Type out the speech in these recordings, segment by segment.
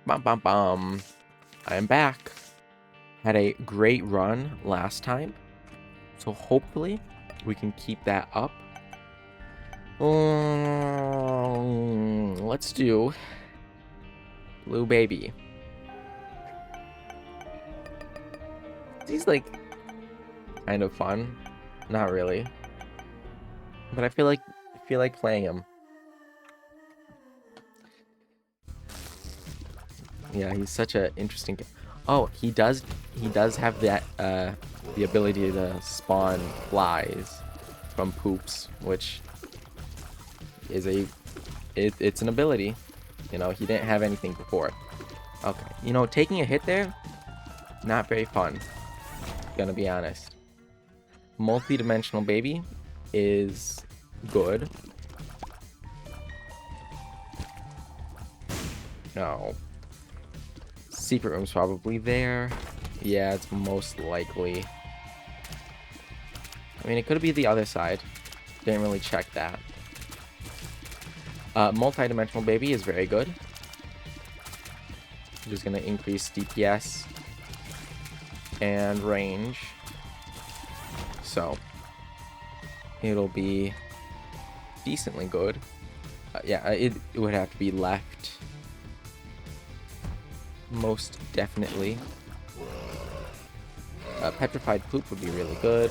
Bum, bum, bum. I am back. Had a great run last time, so hopefully we can keep that up. Let's do Blue Baby. He's like kind of fun, not really, but I feel like playing him. Yeah, he's such an interesting. Oh, he does have that the ability to spawn flies from poops, which is it's an ability. You know, he didn't have anything before. Okay, you know, taking a hit there, not very fun. Gonna be honest. Multi-dimensional baby is good. No. Secret room's probably there. Yeah, it's most likely. I mean, it could be the other side. Didn't really check that. Multi-dimensional baby is very good. Just gonna increase DPS and range. So it'll be decently good. Yeah, it would have to be left. Most definitely. Petrified poop would be really good.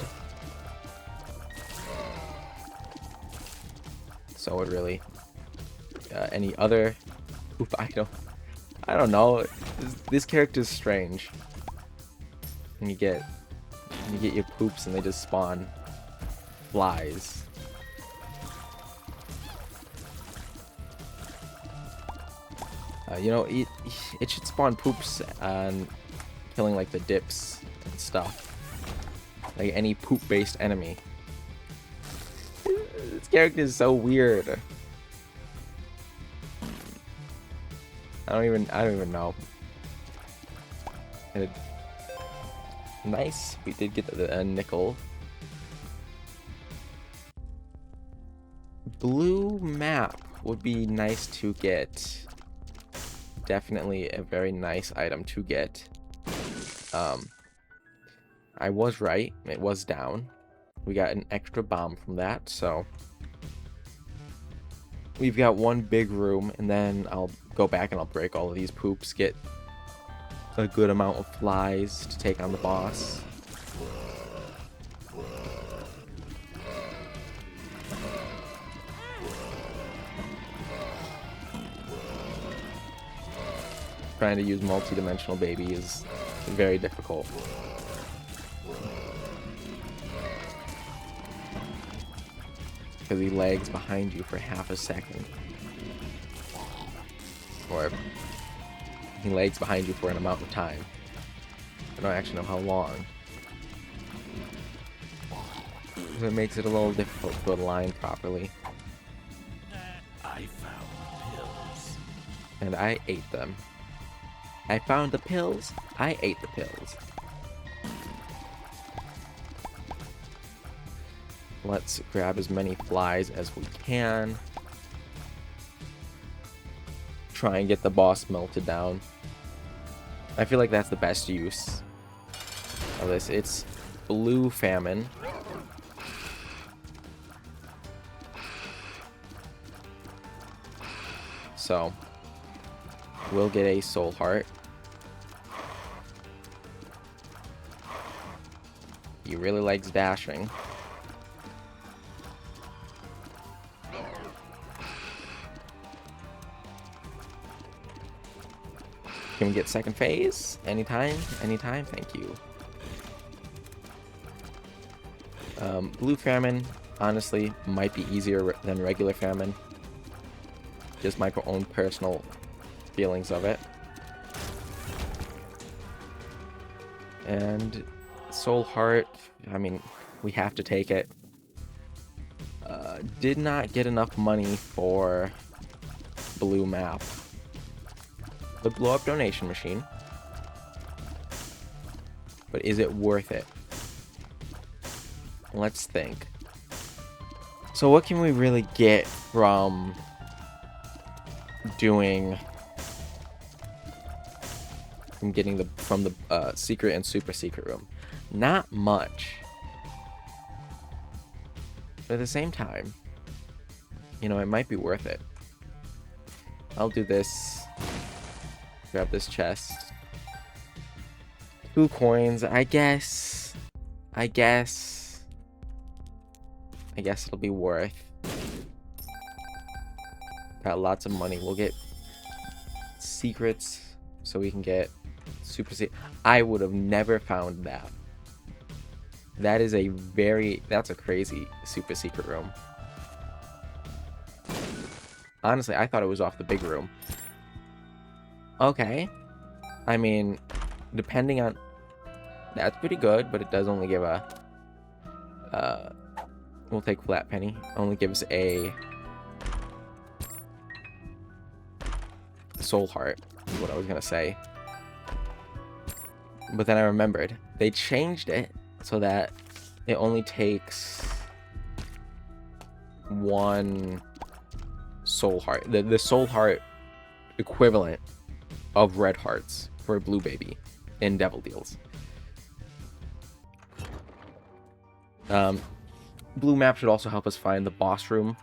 So would really any other poop item. I don't know. This character is strange. And you get your poops and they just spawn flies. You know, it should spawn poops on killing like the dips and stuff. Like any poop-based enemy. This character is so weird. I don't even know. Nice. We did get the nickel. Blue map would be nice to get. Definitely a very nice item to get. I was right. It was down. We got an extra bomb from that, so we've got one big room, and then I'll go back and I'll break all of these poops, get a good amount of flies to take on the boss. Trying to use multi-dimensional baby is very difficult. Because he lags behind you for half a second. Or he lags behind you for an amount of time. I don't actually know how long. So it makes it a little difficult to align properly. I found pills. And I ate them. I found the pills. I ate the pills. Let's grab as many flies as we can. Try and get the boss melted down. I feel like that's the best use of this. It's blue famine. So we'll get a soul heart. He really likes dashing. Can we get second phase? Anytime? Anytime? Thank you. Blue famine, honestly, might be easier than regular famine. Just my own personal feelings of it. And soul heart, I mean, we have to take it. Did not get enough money for blue map. The blow up donation machine. But is it worth it? Let's think. So what can we really get from doing from getting from the secret and super secret room? Not much. But at the same time, you know, it might be worth it. I'll do this. Grab this chest. 2 coins, I guess. I guess it'll be worth. Got lots of money. We'll get secrets so we can get super secret. I would have never found that. That is that's a crazy super secret room. Honestly, I thought it was off the big room. Okay. I mean, depending on... That's pretty good, but it does only give a... we'll take flat penny. Only gives a... soul heart, is what I was gonna say. But then I remembered. They changed it so that it only takes 1 soul heart. The soul heart equivalent of red hearts for a blue baby in Devil Deals. Blue map should also help us find the boss room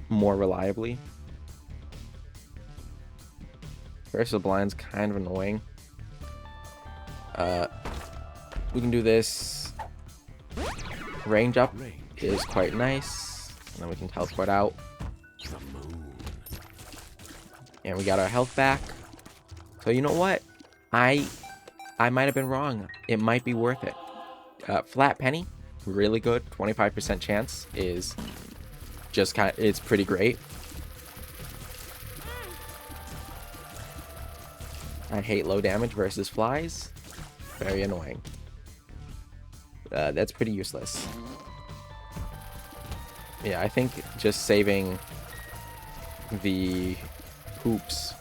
more reliably. First, the blind's kind of annoying. We can do this. Range up is quite nice. And then we can teleport out. And we got our health back. So you know what? I might have been wrong. It might be worth it. Flat penny, really good. 25% chance is just it's pretty great. I hate low damage versus flies. Very annoying. That's pretty useless. Yeah, I think just saving the poops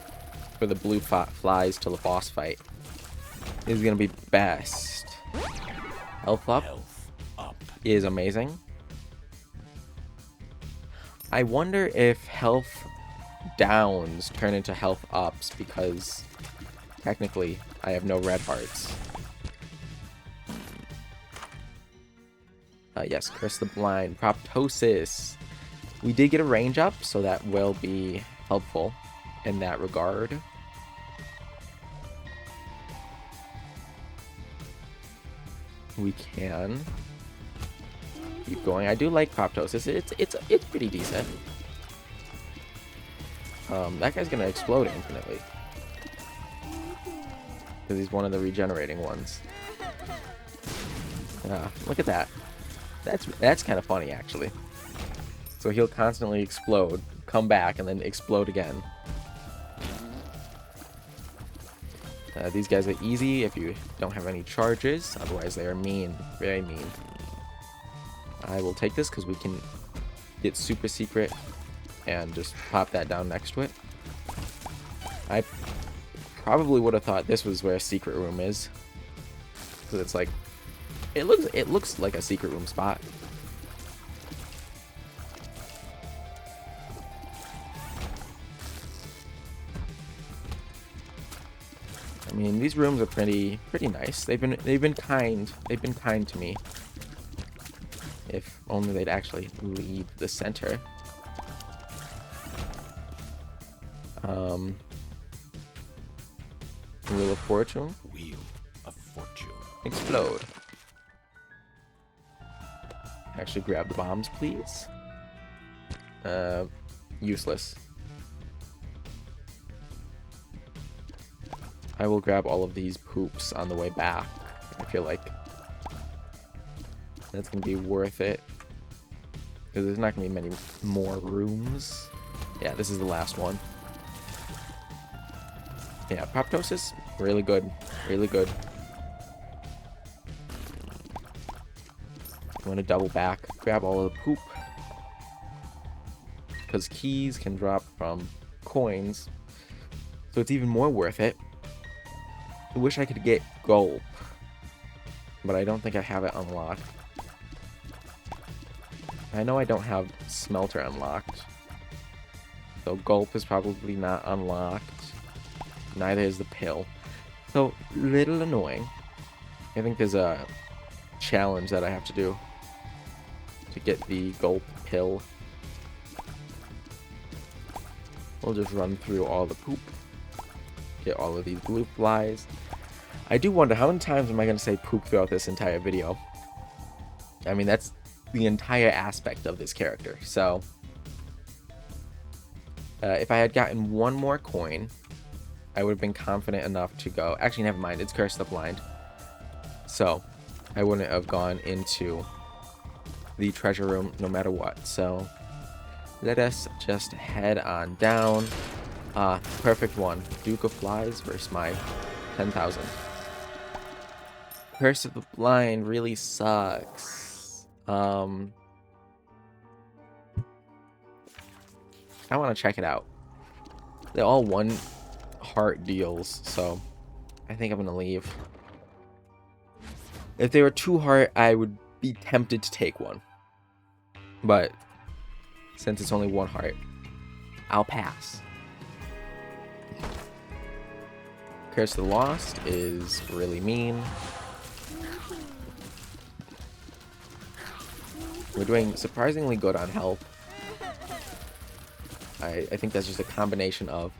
for the blue flies till the boss fight is gonna be best. Health up is amazing. I wonder if health downs turn into health ups because technically I have no red hearts. Yes, Curse the Blind. Proptosis. We did get a range up, so that will be helpful in that regard. We can keep going. I do like Proptosis. It's pretty decent. That guy's gonna explode infinitely because he's one of the regenerating ones. Look at that. That's kind of funny, actually. So he'll constantly explode, come back, and then explode again. These guys are easy if you don't have any charges. Otherwise, they are mean. Very mean. I will take this because we can get super secret and just pop that down next to it. I probably would have thought this was where a secret room is. Because it's like... It looks like a secret room spot. I mean, these rooms are pretty nice. They've been kind to me. If only they'd actually leave the center. Wheel of Fortune. Wheel of Fortune. Explode. Actually, grab the bombs, please. Useless. I will grab all of these poops on the way back. I feel like that's going to be worth it. Because there's not going to be many more rooms. Yeah, this is the last one. Yeah, Proptosis, really good. Really good. I'm going to double back, grab all of the poop. Because keys can drop from coins. So it's even more worth it. I wish I could get Gulp. But I don't think I have it unlocked. I know I don't have Smelter unlocked. So Gulp is probably not unlocked. Neither is the pill. So, little annoying. I think there's a challenge that I have to do to get the gulp pill. We'll just run through all the poop. Get all of these blue flies. I do wonder, how many times am I going to say poop throughout this entire video? I mean, that's the entire aspect of this character. So, if I had gotten one more coin, I would have been confident enough to go. Actually, never mind. It's Curse the Blind. So, I wouldn't have gone into the treasure room no matter what. So, let us just head on down. Perfect one. Duke of Flies versus my 10,000. Curse of the Blind really sucks. I want to check it out. They're all 1 heart deals, so I think I'm going to leave. If they were 2 heart, I would be tempted to take one. But since it's only 1 heart, I'll pass. Curse of the Lost is really mean. We're doing surprisingly good on health. I think that's just a combination of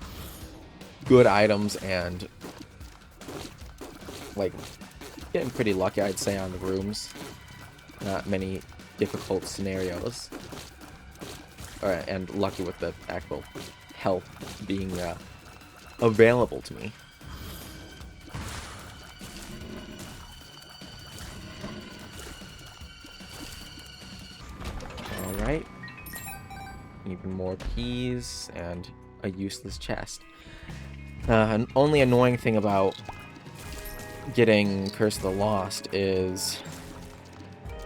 good items and, like, getting pretty lucky, I'd say, on the rooms. Not many difficult scenarios. Alright, and lucky with the actual health being available to me. Alright. Even more peas and a useless chest. An only annoying thing about getting Curse of the Lost is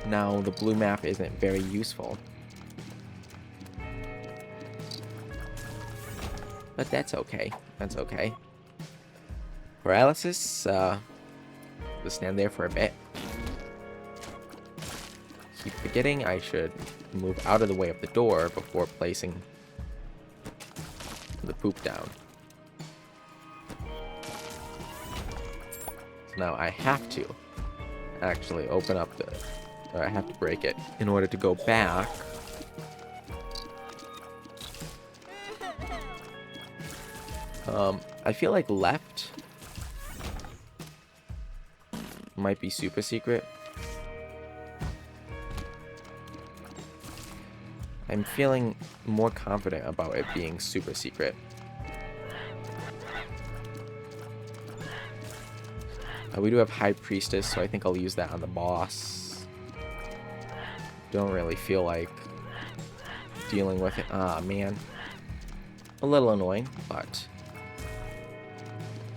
now the blue map isn't very useful. But that's okay. That's okay. Paralysis, we'll stand there for a bit. Keep forgetting I should move out of the way of the door before placing the poop down. So now I have to actually open up the... or I have to break it in order to go back. I feel like left might be super secret. I'm feeling more confident about it being super secret. We do have High Priestess, so I think I'll use that on the boss. Don't really feel like dealing with it. Ah, man. A little annoying, but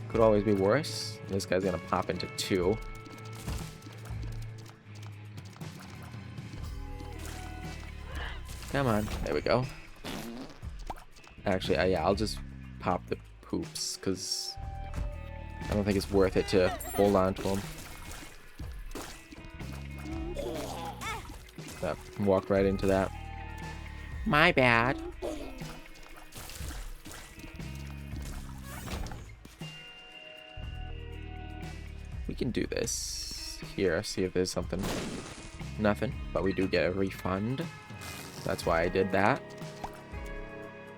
could always be worse. This guy's gonna pop into 2. Come on, there we go. Actually, yeah, I'll just pop the poops, because I don't think it's worth it to hold on to them. Walk right into that. My bad. We can do this. Here, see if there's something. Nothing, but we do get a refund. That's why I did that.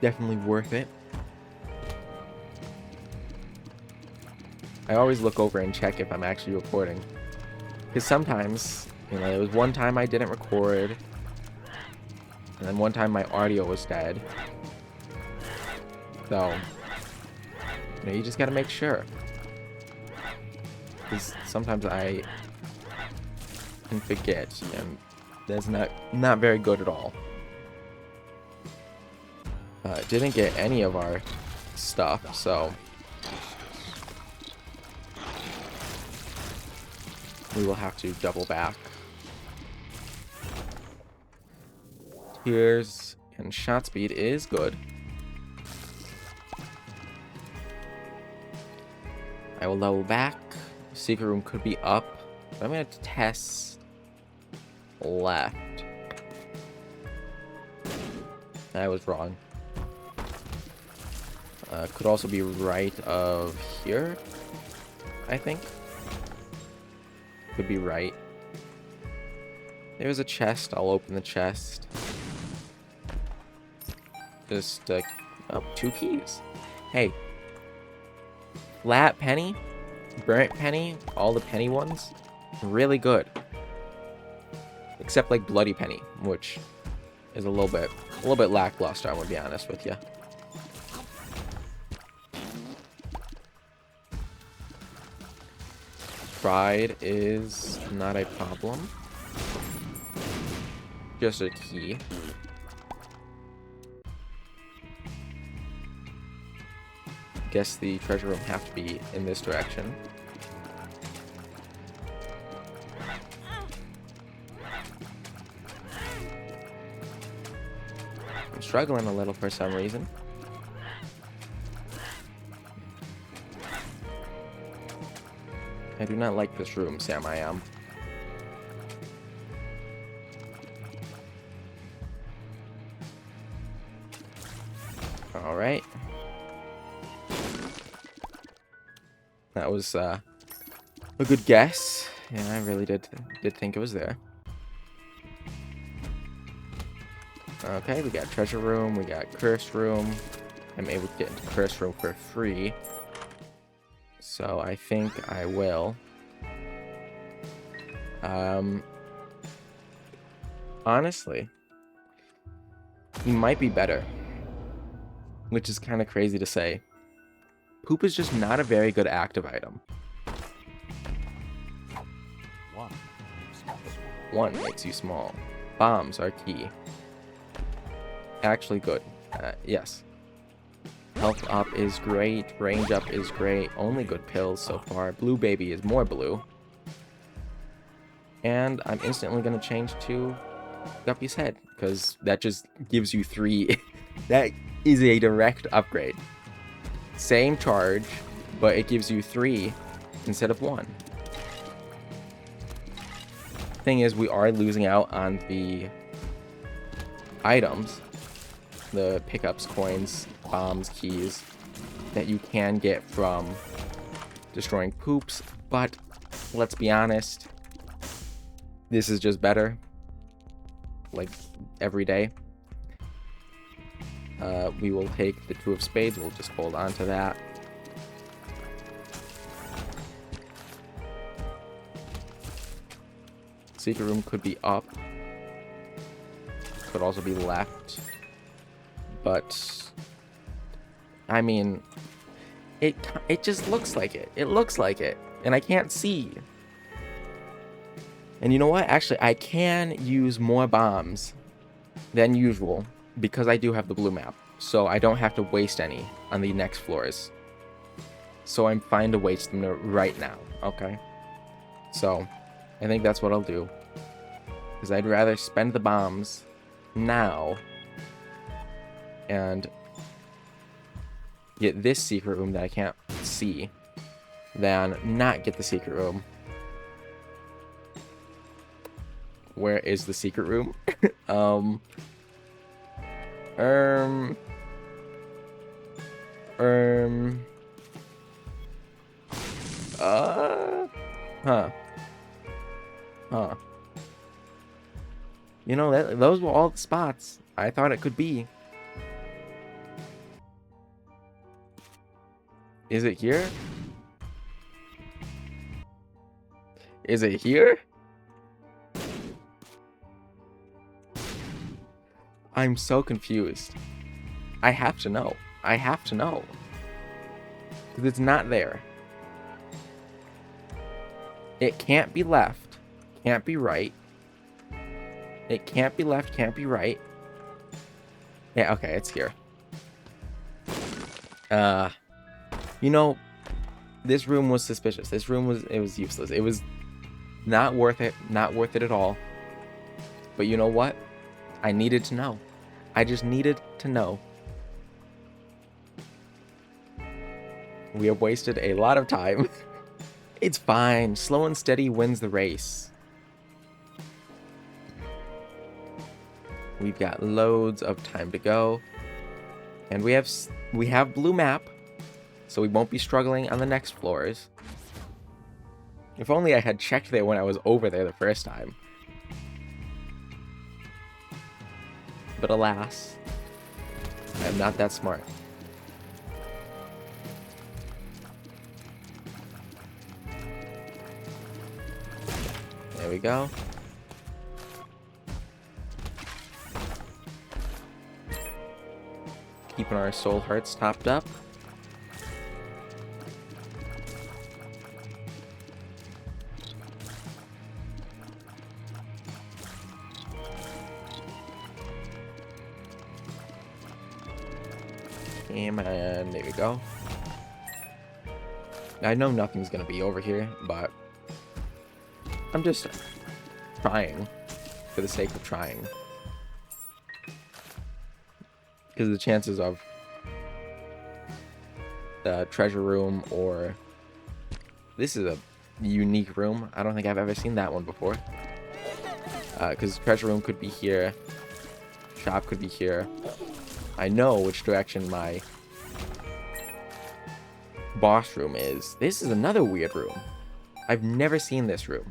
Definitely worth it. I always look over and check if I'm actually recording. Because sometimes, you know, there was one time I didn't record. And then one time my audio was dead. So, you know, you just gotta make sure. Because sometimes I can forget, and that's not very good at all. Didn't get any of our stuff, so we will have to double back. Tears and shot speed is good. I will level back. Secret room could be up. But I'm going to test left. I was wrong. Could also be right of here. I think. Could be right. There's a chest. I'll open the chest. Just, oh, 2 keys. Hey. Flat penny, burnt penny, all the penny ones, really good. Except like bloody penny, which is a little bit lackluster, I'm gonna be honest with you. Pride is not a problem. Just a key. Guess the treasure room have to be in this direction. I'm struggling a little for some reason. I do not like this room, Sam. I am. All right. That was a good guess. Yeah, I really did think it was there. Okay, we got treasure room, we got curse room. I'm able to get into curse room for free. So I think I will. Honestly, he might be better. Which is kind of crazy to say. Poop is just not a very good active item. 1 makes you small. Bombs are key. Actually good. Yes. Health up is great. Range up is great. Only good pills so far. Blue baby is more blue. And I'm instantly going to change to Guppy's head. Because that just gives you 3. That is a direct upgrade. Same charge, but it gives you 3 instead of 1. Thing is, we are losing out on the items, the pickups, coins, bombs, keys that you can get from destroying poops, but let's be honest, this is just better, like every day. We will take the 2 of spades, we'll just hold on to that. Secret room could be up. Could also be left. But I mean, it just looks like it. It looks like it. And I can't see. And you know what? Actually, I can use more bombs than usual because I do have the blue map. So I don't have to waste any on the next floors. So I'm fine to waste them right now. Okay? So I think that's what I'll do. Because I'd rather spend the bombs now and get this secret room that I can't see than not get the secret room. Where is the secret room? Huh. You know, those were all the spots I thought it could be. Is it here? Is it here? I'm so confused. I have to know. I have to know. Because it's not there. It can't be left. Can't be right. It can't be left. Can't be right. Yeah, okay, it's here. You know, this room was suspicious. This room was useless. It was not worth it. Not worth it at all. But you know what? I needed to know. I just needed to know. We have wasted a lot of time. It's fine. Slow and steady wins the race. We've got loads of time to go. And we have blue map. So we won't be struggling on the next floors. If only I had checked there when I was over there the first time. But alas, I am not that smart. There we go. Keeping our soul hearts topped up. And there we go. I know nothing's gonna be over here, but I'm just trying for the sake of trying. Because the chances of the treasure room, or this is a unique room. I don't think I've ever seen that one before. Because treasure room could be here, shop could be here. I know which direction my boss room is. This is another weird room. I've never seen this room.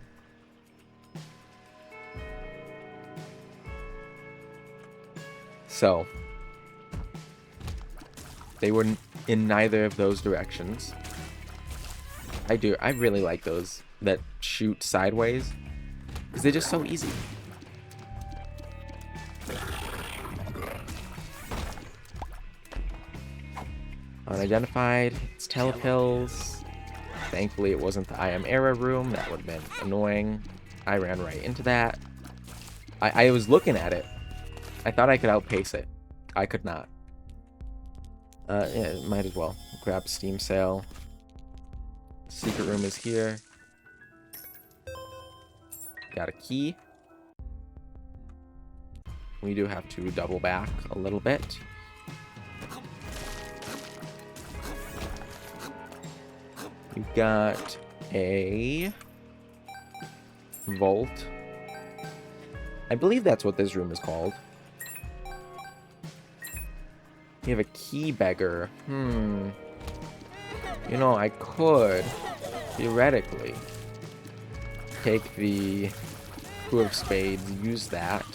So, they were in neither of those directions. I really like those that shoot sideways, because they're just so easy. Unidentified. It's telepills. Thankfully, it wasn't the I am error room. That would have been annoying. I ran right into that. I was looking at it. I thought I could outpace it. I could not. Yeah, might as well. Grab Steam Sale. Secret room is here. Got a key. We do have to double back a little bit. We've got a vault. I believe that's what this room is called. We have a key beggar. You know, I could, theoretically, take the Two of Spades, use that,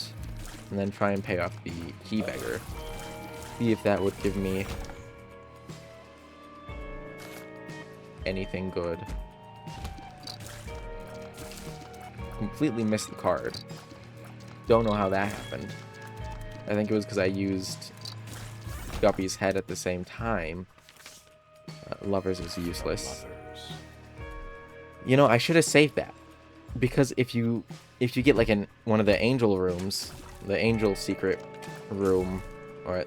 and then try and pay off the key beggar. See if that would give me anything good. Completely missed the card. Don't know how that happened. I think it was because I used Guppy's head at the same time. Lovers is useless. You know, I should have saved that, because if you get like one of the angel rooms, the angel secret room, or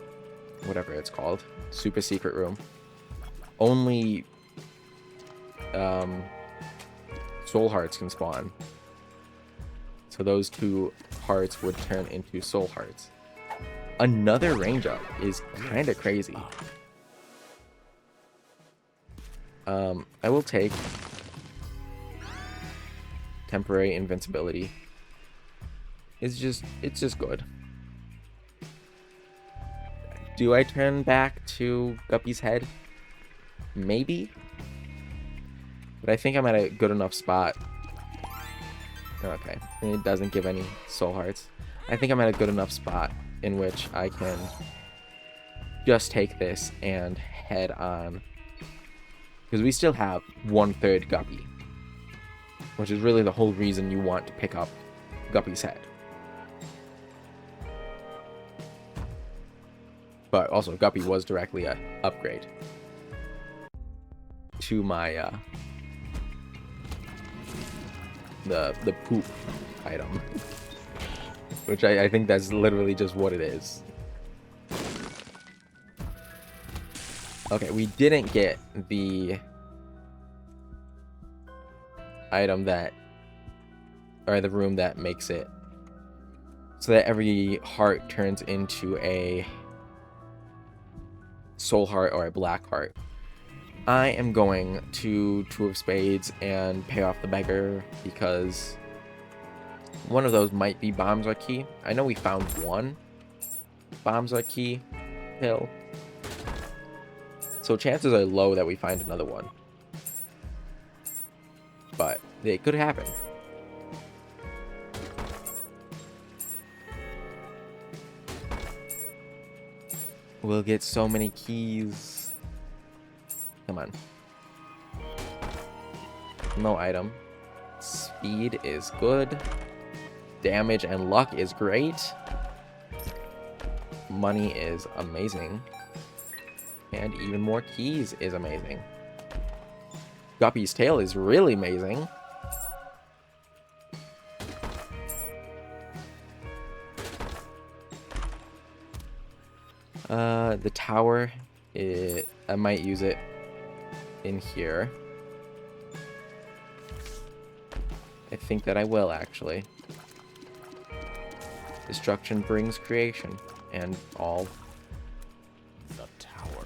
whatever it's called, super secret room, only soul hearts can spawn. So those two hearts would turn into soul hearts. Another range up is kind of crazy. I will take temporary invincibility. It's just good. Do I turn back to Guppy's head? Maybe. But I think I'm at a good enough spot. Okay, it doesn't give any soul hearts. I think I'm at a good enough spot in which I can just take this and head on. Because we still have 1/3 Guppy, which is really the whole reason you want to pick up Guppy's head. But also, Guppy was directly an upgrade to my the poop item, which I think that's literally just what it is. Okay, we didn't get the item that, or the room that makes it so that every heart turns into a soul heart or a black heart. I am going to Two of Spades and pay off the beggar, because one of those might be bombs or key. I know we found one bombs or key pill, so chances are low that we find another one. but it could happen. We'll get so many keys. Come on. No item. Speed is good. Damage and luck is great. Money is amazing. And even more keys is amazing. Guppy's tail is really amazing. The tower, I might use it in here. I think that I will, actually. Destruction brings creation, and all. The tower.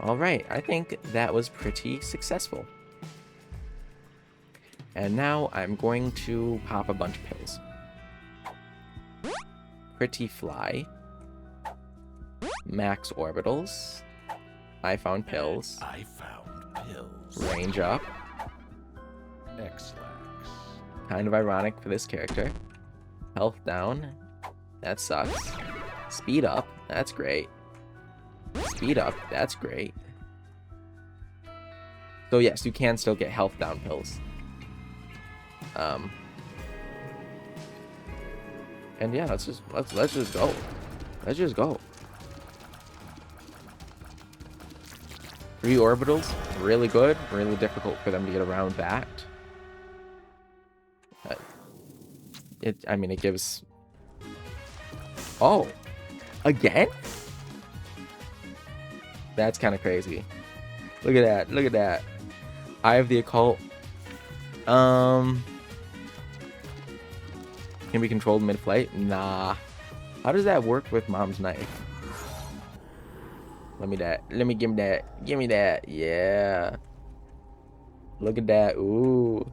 Alright, I think that was pretty successful. And now I'm going to pop a bunch of pills. Pretty fly. Max orbitals. I found pills. I found pills. Range up. X-lax. Kind of ironic for this character. Health down. That sucks. Speed up. That's great. Speed up. That's great. So yes, you can still get health down pills. And yeah, let's just go. Let's just go. 3 orbitals, really good. Really difficult for them to get around that. I mean, it gives. Oh, again? That's kind of crazy. Look at that. Look at that. Eye of the Occult. Can be controlled mid-flight? Nah. How does that work with Mom's knife? Let me that. Let me give me that. Give me that. Yeah. Look at that. Ooh.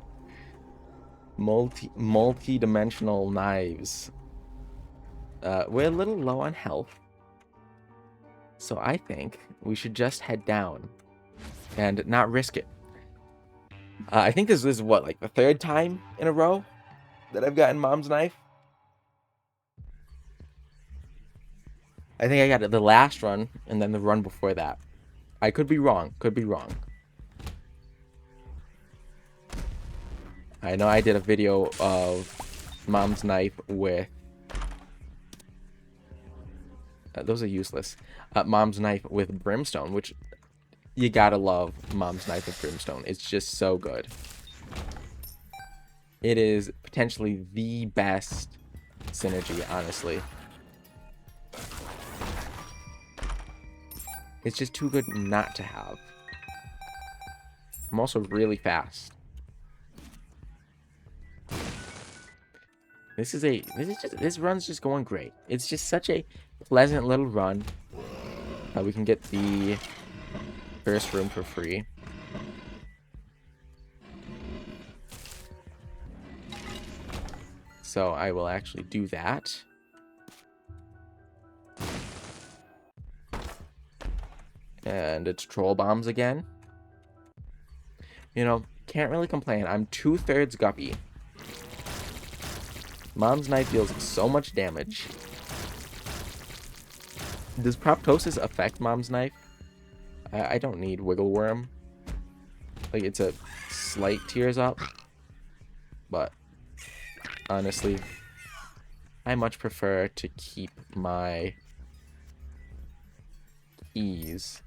Multi-dimensional knives. We're a little low on health. So I think we should just head down and not risk it. I think this is what, like the 3rd time in a row that I've gotten Mom's knife. I think I got it the last run and then the run before that. I could be wrong. Could be wrong. I know I did a video of Mom's knife with... those are useless. Mom's knife with brimstone, which you gotta love Mom's knife with brimstone. It's just so good. It is potentially the best synergy, honestly. It's just too good not to have. I'm also really fast. This run's just going great. It's just such a pleasant little run. We can get the first room for free. So I will actually do that. And it's troll bombs again. You know, can't really complain. I'm 2/3 Guppy. Mom's knife deals so much damage. Does proptosis affect Mom's knife? I don't need wiggle worm. Like, it's a slight tears up. But honestly, I much prefer to keep my keys.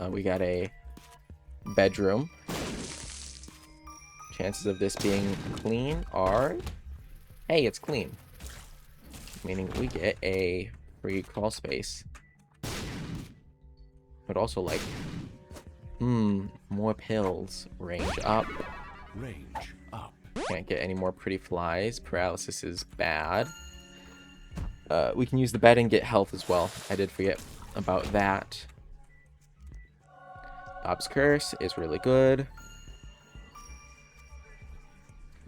We got a bedroom. Chances of this being clean are... Hey, it's clean. Meaning we get a free crawl space. But also, like... more pills. Range up. Range up. Can't get any more pretty flies. Paralysis is bad. We can use the bed and get health as well. I did forget about that. Bob's Curse is really good.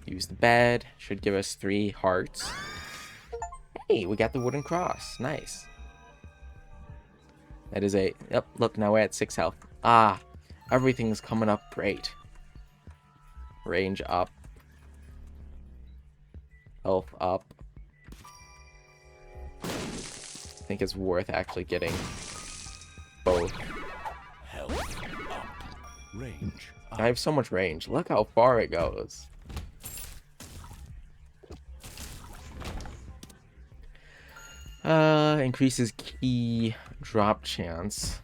Use the bed. Should give us 3 hearts. Hey, we got the wooden cross. Nice. That is a... Yep, look, now we're at 6 health. Ah, everything's coming up great. Range up. Health up. I think it's worth actually getting both. Health up. Range up. I have so much range. Look how far it goes. Increases key drop chance.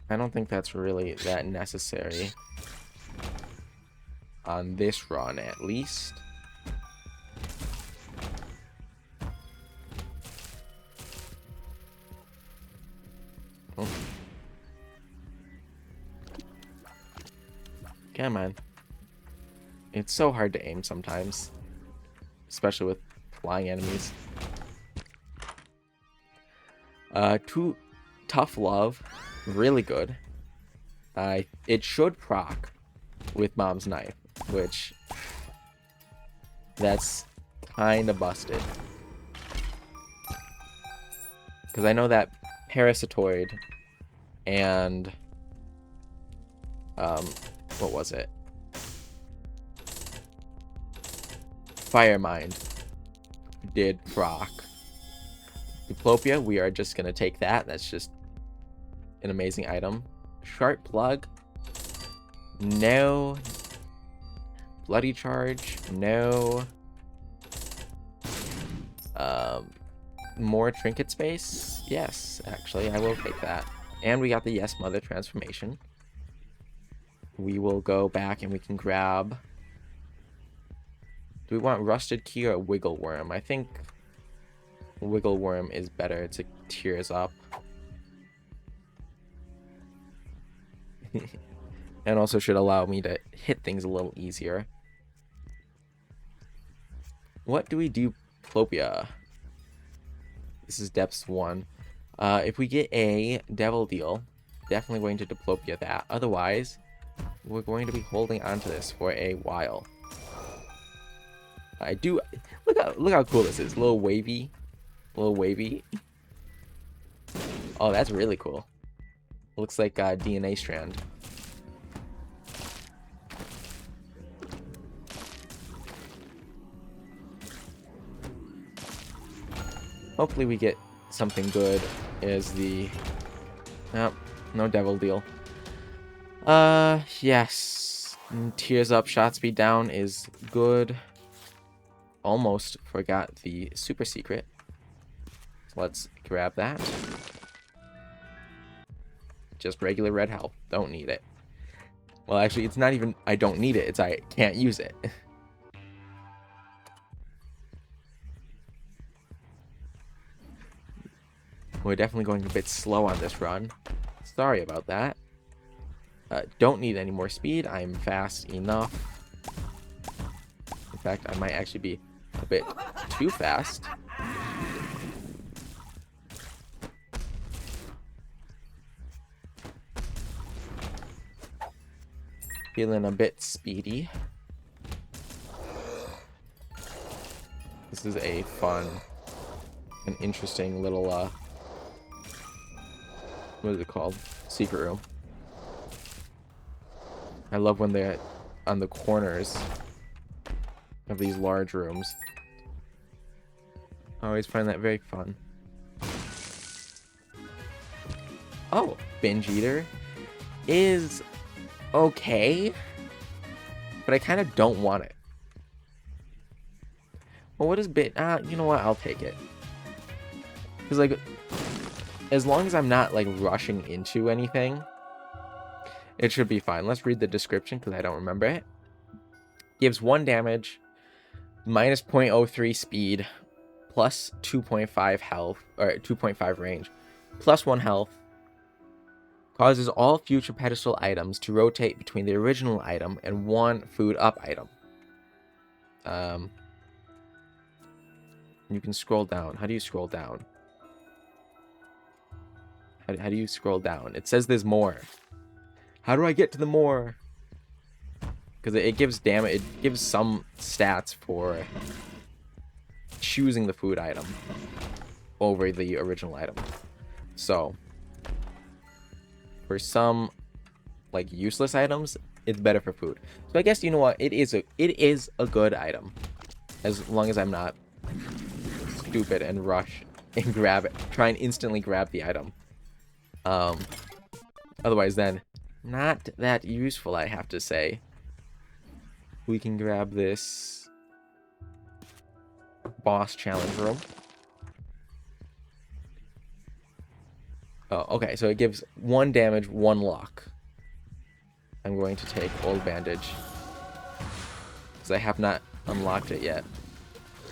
I don't think that's really that necessary. On this run, at least. Oh. Come on. It's so hard to aim sometimes. Especially with flying enemies. Tough love. Really good. It should proc with Mom's Knife. Which... That's kind of busted. Because I know that Parasitoid and... what was it? Firemind did proc. Diplopia, we are just going to take that. That's just an amazing item. Sharp Plug. No. Bloody Charge. No. More Trinket Space. Yes, actually, I will take that. And we got the Yes Mother transformation. We will go back and we can grab... Do we want Rusted Key or Wiggle Worm? I think Wiggle Worm is better to tears up. And also should allow me to hit things a little easier. What do we do? Diplopia. This is Depths 1. If we get a Devil Deal, definitely going to Diplopia that. Otherwise, we're going to be holding on to this for a while. I do... Look how cool this is. A little wavy. A little wavy. Oh, that's really cool. Looks like a DNA strand. Hopefully we get something good as the... Nope, no Devil Deal. Yes. Tears up, shot speed down is good. Almost forgot the super secret. Let's grab that. Just regular red health. Don't need it. Well, actually, it's not even I don't need it. It's I can't use it. We're definitely going a bit slow on this run. Sorry about that. Don't need any more speed. I'm fast enough. In fact, I might actually be a bit too fast. Feeling a bit speedy. This is a fun and interesting little, what is it called? Secret room. I love when they're on the corners of these large rooms. I always find that very fun. Oh, Binge Eater is okay, but I kind of don't want it. Well, what is you know what? I'll take it. Because, like, as long as I'm not, like, rushing into anything, it should be fine. Let's read the description because I don't remember it. Gives 1 damage, minus 0.03 speed, plus 2.5 health, or 2.5 range, plus 1 health. Causes all future pedestal items to rotate between the original item and 1 food up item. You can scroll down. How do you scroll down? How do you scroll down? It says there's more. How do I get to the more? Because it gives damage. It gives some stats for choosing the food item over the original item. So for some like useless items, it's better for food. So I guess, you know what, it is a good item, as long as I'm not stupid and rush and grab it, try and instantly grab the item. Otherwise then not that useful, I have to say. We can grab this boss challenge room. Oh, okay, so it gives 1 damage, 1 luck. I'm going to take old bandage, because I have not unlocked it yet,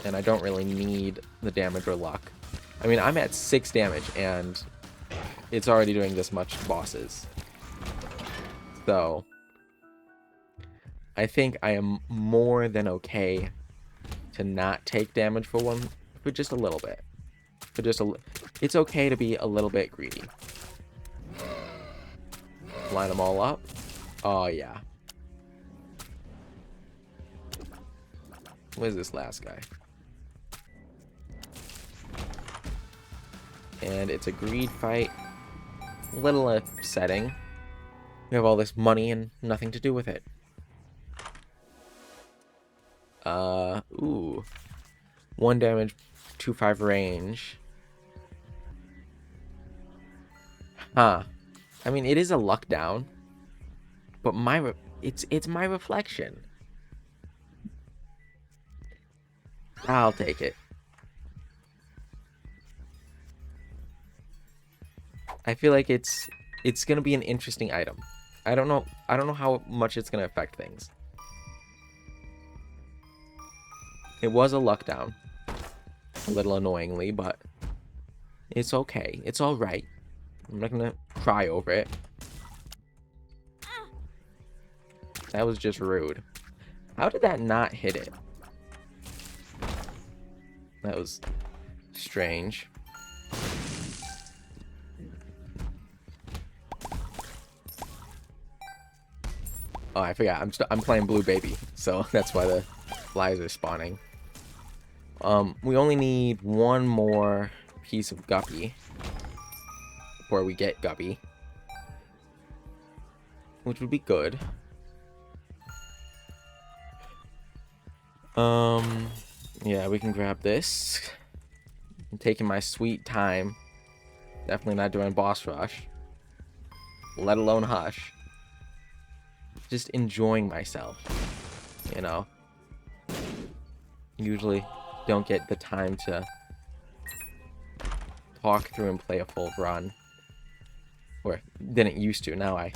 and I don't really need the damage or luck. I mean, I'm at 6 damage, and it's already doing this much to bosses. So I think I am more than okay to not take damage for just a little bit. It's okay to be a little bit greedy. Line them all up. Oh yeah. Where's this last guy? And it's a greed fight. A little upsetting. We have all this money and nothing to do with it. Ooh. 1 damage, 2/5 range. Huh. I mean, it is a luck down, but it's my reflection. I'll take it. I feel like it's gonna be an interesting item. I don't know how much it's gonna affect things. It was a luck down, a little annoyingly, but it's okay. It's all right. I'm not gonna cry over it. That was just rude. How did that not hit it? That was strange. Oh, I forgot. I'm playing Blue Baby, so that's why the flies are spawning. We only need 1 more piece of guppy before we get guppy, which would be good. Yeah, we can grab this. I'm taking my sweet time. Definitely not doing boss rush, let alone hush. Just enjoying myself, you know. Usually don't get the time to talk through and play a full run, or didn't used to. Now I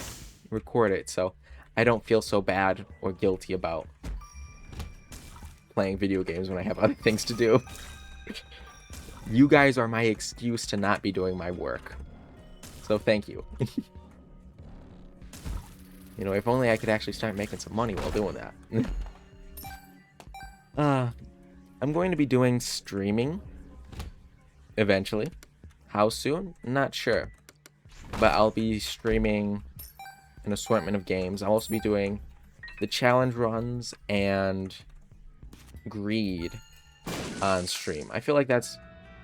record it, so I don't feel so bad or guilty about playing video games when I have other things to do. You guys are my excuse to not be doing my work, so thank you. You know, if only I could actually start making some money while doing that. I'm going to be doing streaming eventually. How soon? Not sure. But I'll be streaming an assortment of games. I'll also be doing the challenge runs and greed on stream. I feel like that's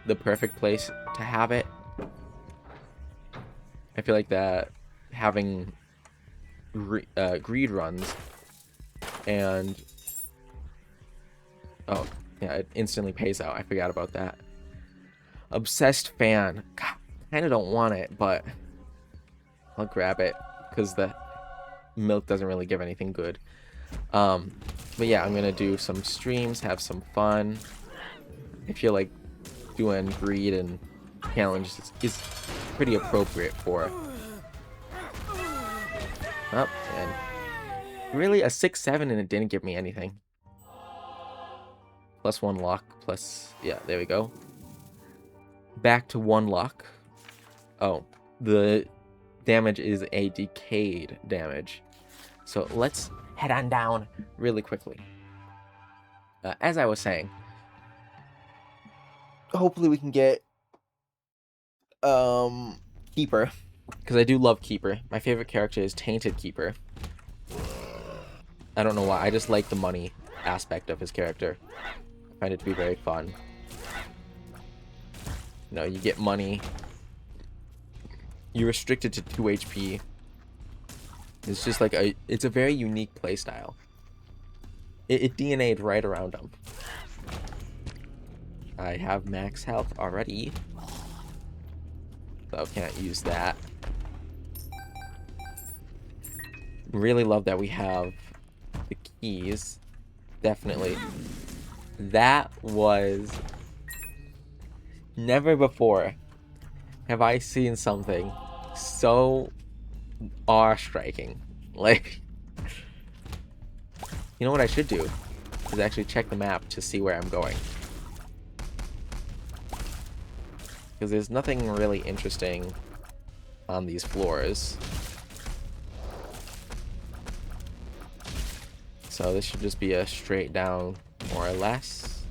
the perfect place to have it. I feel like that having greed runs and oh yeah, it instantly pays out. I forgot about that. Obsessed fan. God, kind of don't want it, but I'll grab it because the milk doesn't really give anything good. But yeah, I'm gonna do some streams, have some fun. I feel like doing greed and challenges is pretty appropriate for. Oh, and really a 6/7 and it didn't give me anything. Plus 1 luck, plus, yeah, there we go. Back to 1 luck. Oh, the damage is a decayed damage. So let's head on down really quickly. As I was saying, hopefully we can get Keeper, because I do love Keeper. My favorite character is Tainted Keeper. I don't know why, I just like the money aspect of his character. I find it to be very fun. You know, you get money you're restricted to 2 HP. It's just like it's a very unique playstyle. It DNA'd right around him. I have max health already, so can't use that. Really love that we have the keys. Definitely. That was... Never before have I seen something so awe-striking. Like, you know what I should do? Is actually check the map to see where I'm going. Because there's nothing really interesting on these floors. So this should just be a straight down, more or less.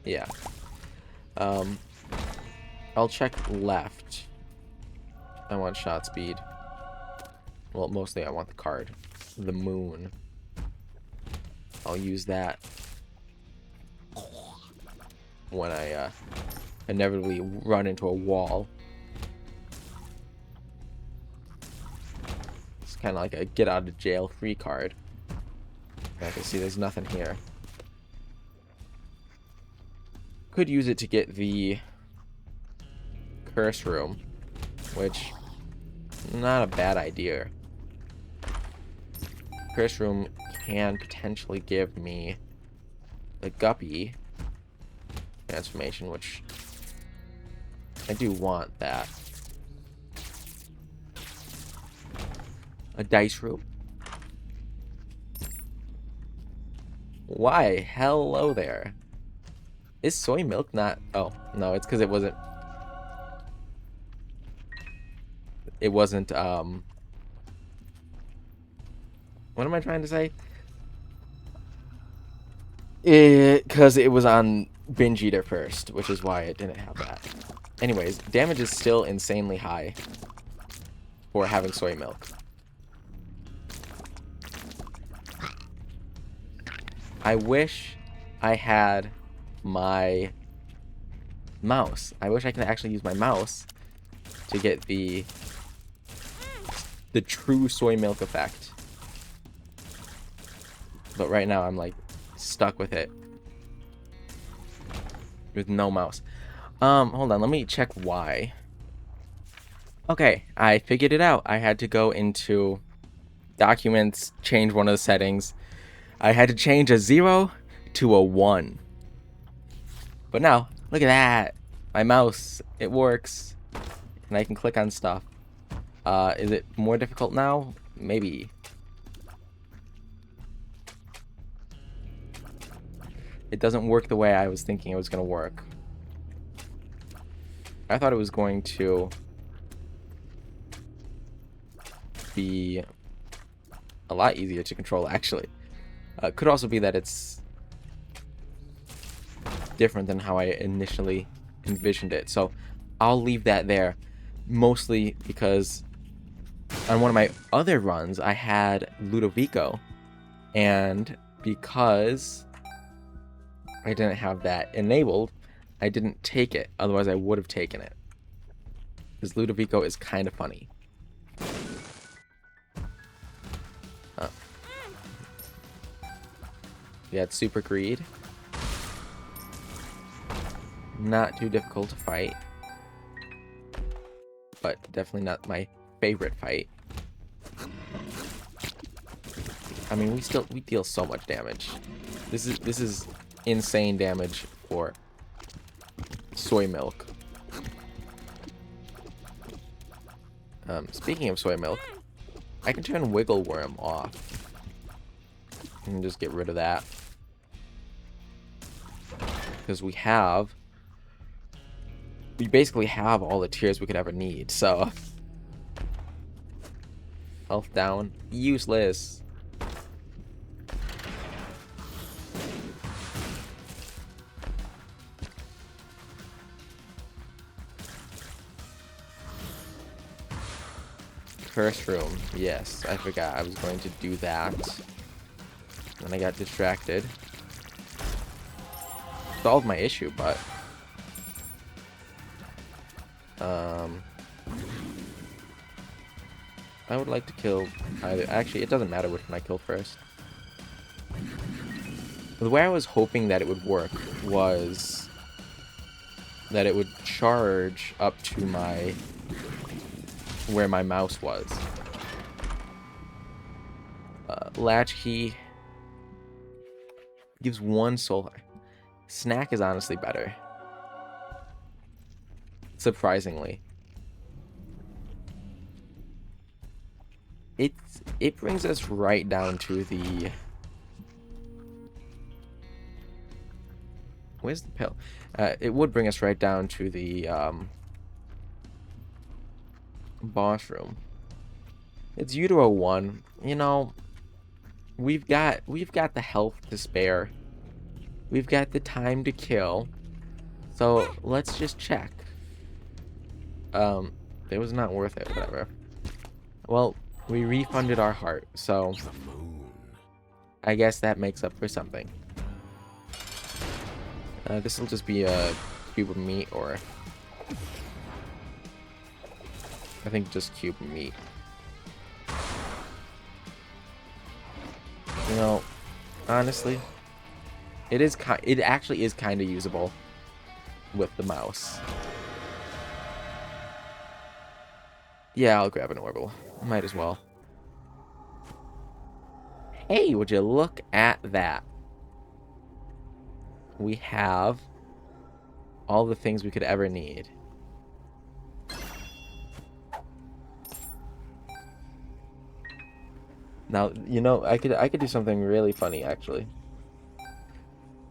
Yeah. I'll check left. I want shot speed. Well, mostly I want the card. The moon. I'll use that when I inevitably run into a wall. It's kind of like a get out of jail free card. I can see there's nothing here. Could use it to get the curse room, which not a bad idea. Curse room can potentially give me the guppy transformation, which I do want that. A dice room. Why? Hello there. Is soy milk not... Oh, no, it's because it wasn't... It wasn't, What am I trying to say? Because it was on Binge Eater first, which is why it didn't have that. Anyways, damage is still insanely high for having soy milk. I wish I had my mouse. I wish I could actually use my mouse to get the true soy milk effect. But right now I'm like stuck with it. With no mouse. Hold on, let me check why. Okay, I figured it out. I had to go into documents, change one of the settings. I had to change a 0 to a 1. But now, look at that. My mouse, it works. And I can click on stuff. Is it more difficult now? Maybe. It doesn't work the way I was thinking it was going to work. I thought it was going to be a lot easier to control, actually. Could also be that it's different than how I initially envisioned it. So I'll leave that there, mostly because on one of my other runs, I had Ludovico, and because I didn't have that enabled, I didn't take it. Otherwise, I would have taken it. Because Ludovico is kind of funny. Yeah, it's Super Greed. Not too difficult to fight. But definitely not my favorite fight. I mean, we deal so much damage. This is insane damage for soy milk. Speaking of soy milk, I can turn Wiggle Worm off. And just get rid of that. Because we basically have all the tiers we could ever need, so. Health down. Useless. Curse room. Yes, I forgot I was going to do that. Then I got distracted. solved my issue, but I would like to kill either. Actually, it doesn't matter which one I kill first. The way I was hoping that it would work was that it would charge up to my where my mouse was. Latchkey gives 1 soul. Snack is honestly better. Surprisingly. It brings us right down to the... Where's the pill? It would bring us right down to the boss room. It's Utero 1. You know, we've got the health to spare. We've got the time to kill. So let's just check. It was not worth it, whatever. Well, we refunded our heart, so I guess that makes up for something. This will just be a cube of meat, or I think just cube of meat. You know, honestly, it actually is kind of usable with the mouse. Yeah, I'll grab an orbital. Might as well. Hey, would you look at that? We have all the things we could ever need. Now, you know, I could do something really funny, actually.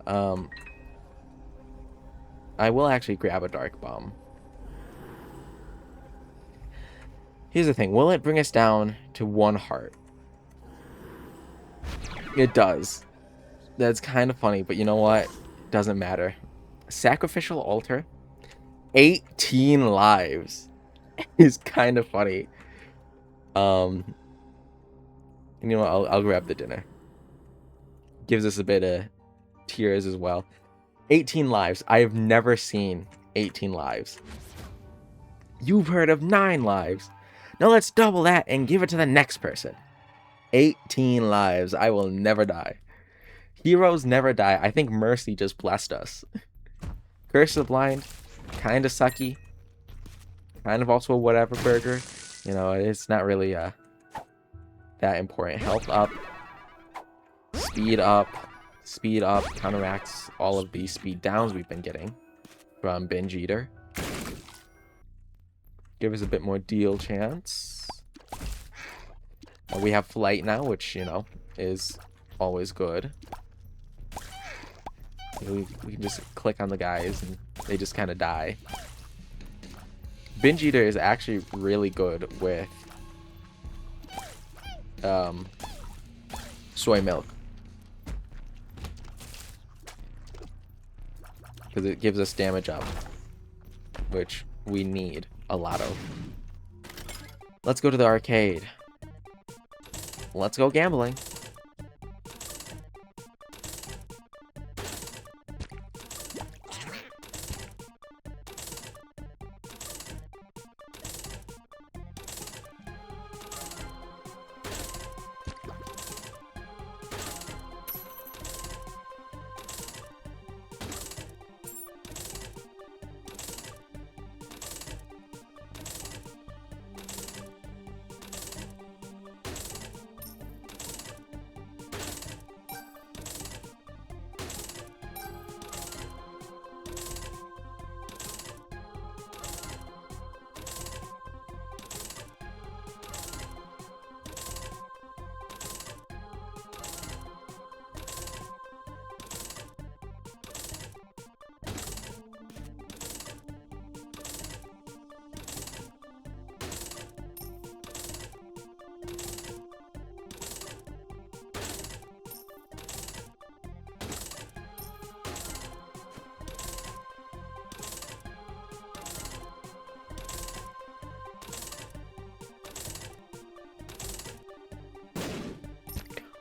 I will actually grab a dark bomb. Here's the thing. Will it bring us down to 1 heart? It does. That's kind of funny, but you know what? Doesn't matter. Sacrificial altar. 18 lives. Is kind of funny. You know what? I'll grab the dinner. Gives us a bit of tears as well. 18 lives. I have never seen 18 lives. You've heard of 9 lives. Now let's double that and give it to the next person. 18 lives. I will never die. Heroes never die. I think Mercy just blessed us. Curse of the Blind. Kind of sucky. Kind of also a whatever burger. You know, it's not really that important. Health up. Speed up. Speed up counteracts all of the speed downs we've been getting from Binge Eater. Give us a bit more deal chance. We have flight now, which, you know, is always good. We can just click on the guys and they just kind of die. Binge Eater is actually really good with soy milk. Because it gives us damage up, which we need a lot of. Let's go to the arcade. Let's go gambling.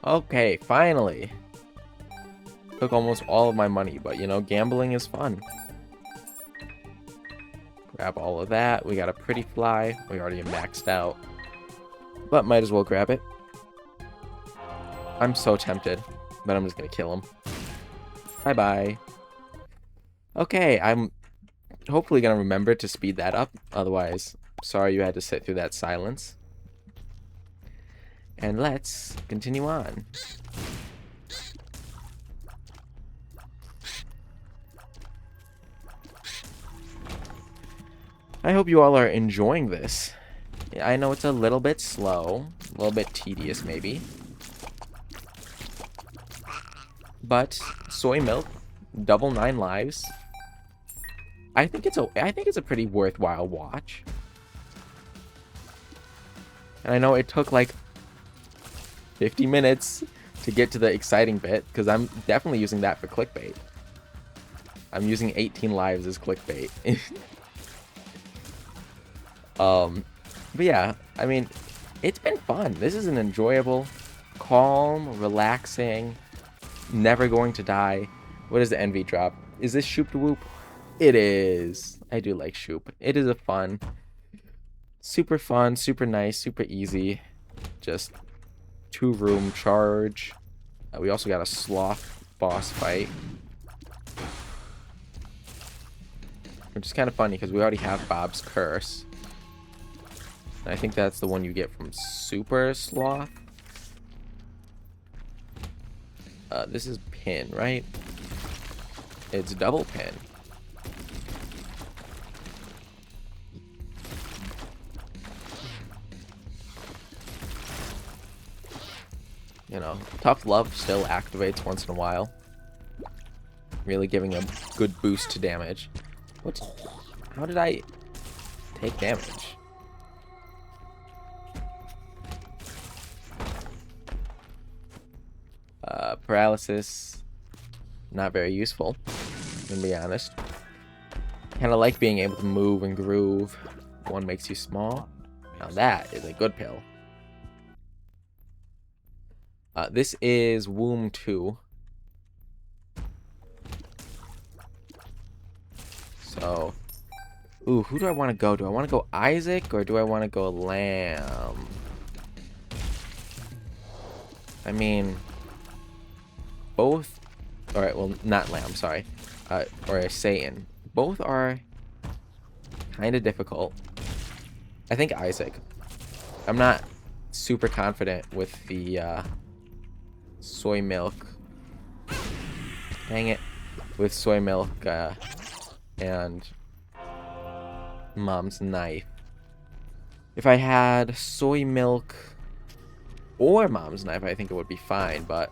Okay, finally. Took almost all of my money, but you know, gambling is fun. Grab all of that. We got a pretty fly. We already maxed out. But might as well grab it. I'm so tempted, but I'm just gonna kill him. Bye-bye. Okay, I'm hopefully gonna remember to speed that up. Otherwise, sorry you had to sit through that silence. And let's continue on. I hope you all are enjoying this. I know it's a little bit slow, a little bit tedious maybe. But soy milk, double 9 lives. I think it's a pretty worthwhile watch. And I know it took like 50 minutes to get to the exciting bit, because I'm definitely using that for clickbait. I'm using 18 lives as clickbait. But yeah, I mean, it's been fun. This is an enjoyable, calm, relaxing, never going to die. What is the NV drop? Is this Shoop to Whoop? It is. I do like Shoop. It is a fun, super nice, super easy, just 2-room charge. We also got a sloth boss fight, which is kind of funny because we already have Bob's Curse. And I think that's the one you get from Super Sloth. This is Pin, right? It's double Pin. You know, Tough Love still activates once in a while. Really giving a good boost to damage. What? How did I take damage? Paralysis, not very useful, to be honest. Kind of like being able to move and groove. One makes you small. Now that is a good pill. This is Womb 2. So, ooh, who do I want to go? Do I want to go Isaac or do I want to go Lamb? I mean, both, alright, well, not Lamb, sorry, or Satan. Both are kind of difficult. I think Isaac. I'm not super confident with the soy milk. Dang it. With soy milk and Mom's Knife. If I had soy milk or Mom's Knife, I think it would be fine, but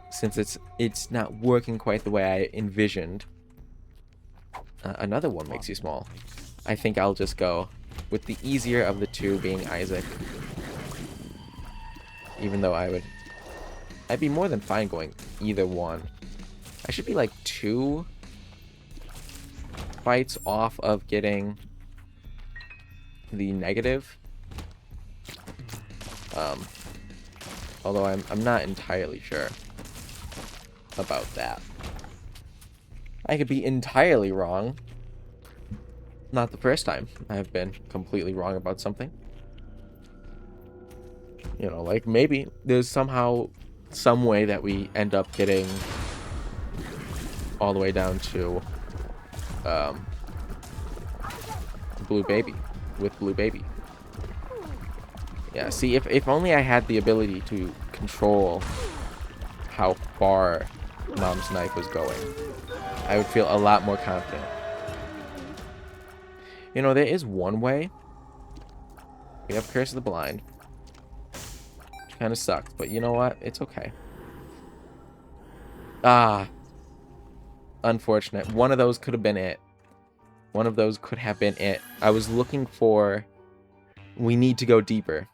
since it's not working quite the way I envisioned, another one makes you small. I think I'll just go with the easier of the two, being Isaac. Even though I'd be more than fine going either one. I should be like 2 fights off of getting the negative. Although I'm not entirely sure about that. I could be entirely wrong. Not the first time I've been completely wrong about something. You know, like maybe there's somehow some way that we end up getting all the way down to Blue Baby, with Blue Baby. Yeah, see, if only I had the ability to control how far Mom's Knife was going, I would feel a lot more confident. You know, there is one way. We have Curse of the Blind. Which kind of sucks, but you know what? It's okay. Ah. Unfortunate. One of those could have been it. One of those could have been it. I was looking for... We need to go deeper.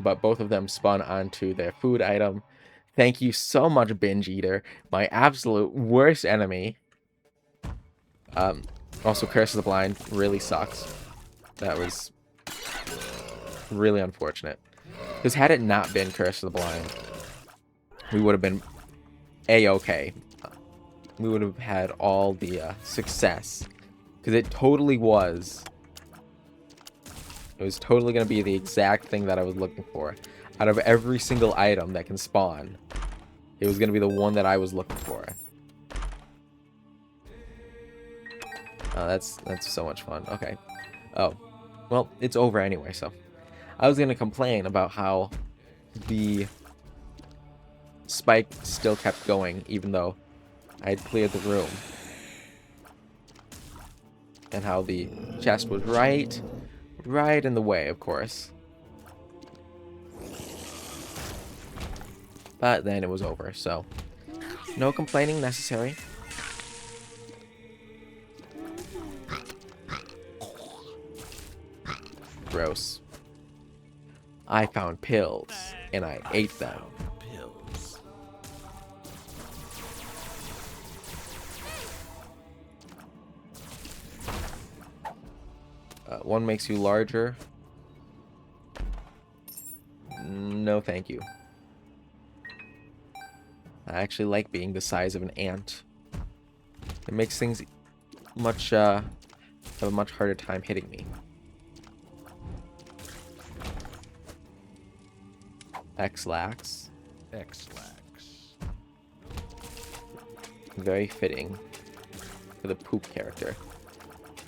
But both of them spun onto their food item. Thank you so much, Binge Eater. My absolute worst enemy. Also, Curse of the Blind really sucks. That was really unfortunate. Because had it not been Curse of the Blind, we would have been a-okay. We would have had all the success. Because it totally was. It was totally going to be the exact thing that I was looking for. Out of every single item that can spawn, it was going to be the one that I was looking for. Oh, that's so much fun. Okay. Oh. Well, it's over anyway, so. I was going to complain about how the spike still kept going, even though I had cleared the room. And how the chest was right in the way, of course. But then it was over, so no complaining necessary. Gross. I found pills, and I ate them. Pills. One makes you larger. No, thank you. I actually like being the size of an ant. It makes things much, have a much harder time hitting me. X-Lax. X-Lax. Very fitting for the poop character.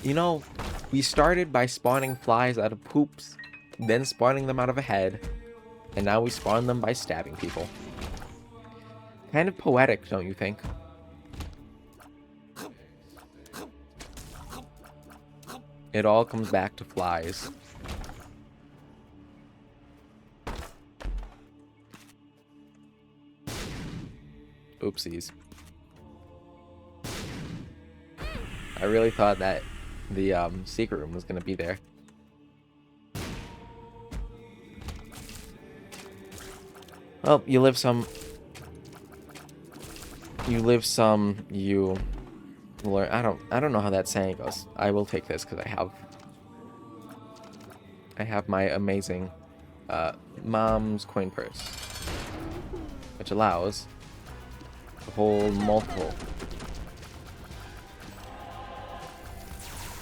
You know, we started by spawning flies out of poops, then spawning them out of a head, and now we spawn them by stabbing people. Kind of poetic, don't you think? It all comes back to flies. Oopsies. I really thought that the secret room was going to be there. Well, you live some, you learn. I don't know how that saying goes. I will take this because I have my amazing mom's coin purse, which allows to hold multiple.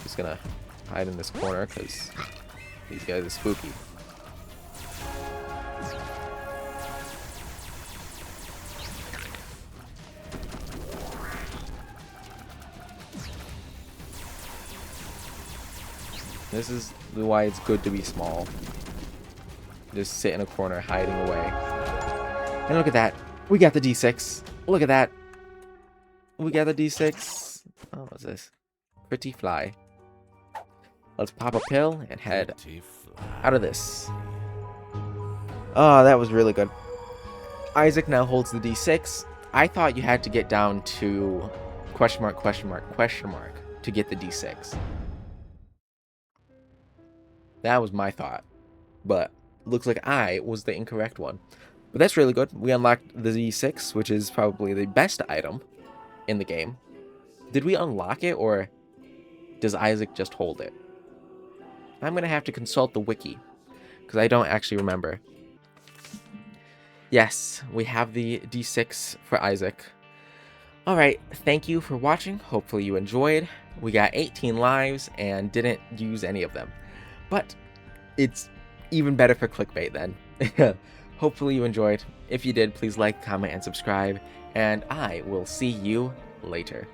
Just gonna hide in this corner because these guys are spooky. This is why it's good to be small. Just sit in a corner hiding away. And look at that. We got the D6. Look at that. We got the D6. Oh, what's this? Pretty fly. Let's pop a pill and head out of this. Oh, that was really good. Isaac now holds the D6. I thought you had to get down to question mark, question mark, question mark to get the D6. That was my thought. But looks like I was the incorrect one. But that's really good. We unlocked the D6, which is probably the best item in the game. Did we unlock it, or does Isaac just hold it? I'm going to have to consult the wiki, because I don't actually remember. Yes, we have the D6 for Isaac. Alright, thank you for watching. Hopefully you enjoyed. We got 18 lives and didn't use any of them. But it's even better for clickbait then. Hopefully you enjoyed. If you did, please like, comment, and subscribe. And I will see you later.